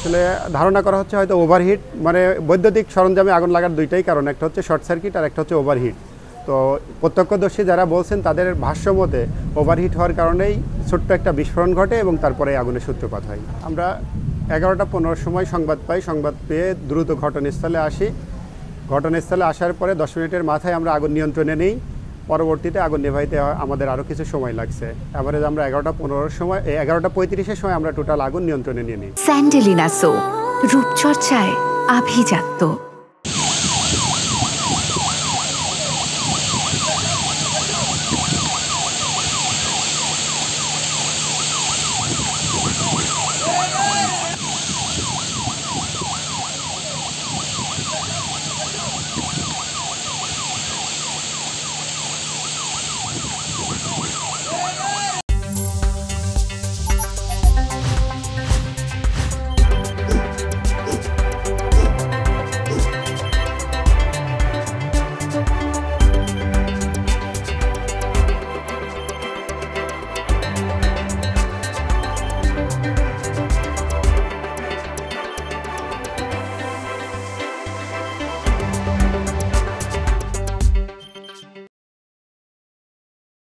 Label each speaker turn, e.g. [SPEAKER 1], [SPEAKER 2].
[SPEAKER 1] আসলে ধারণা করা হচ্ছে হয়তো ওভারহিট, মানে বৈদ্যুতিক সরঞ্জামে আগুন লাগার দুইটাই কারণ, একটা হচ্ছে শর্ট সার্কিট আর একটা হচ্ছে ওভারহিট। তো প্রত্যক্ষদর্শী যারা বলছেন তাদের ভাষ্য মতে ওভারহিট হওয়ার কারণেই ছোট্ট একটা বিস্ফোরণ ঘটে এবং তারপরে আগুনের সূত্রপাত হয়। আমরা 11:15 সময় সংবাদ পাই, সংবাদ পেয়ে দ্রুত ঘটনাস্থলে আসি। ঘটনাস্থলে আসার পরে 10 মিনিটের মাথায় আমরা আগুন নিয়ন্ত্রণে নিই। পরবর্তীতে আগুন নেভাইতে আমাদের আরও কিছু সময় লাগছে। এভারেজ আমরা 11:15 সময় 11:35 সময় আমরা টোটাল আগুন নিয়ন্ত্রণে নিয়ে নিই।
[SPEAKER 2] স্যান্ডেলিনা সো, রূপচর্চায় আভিজাত্য।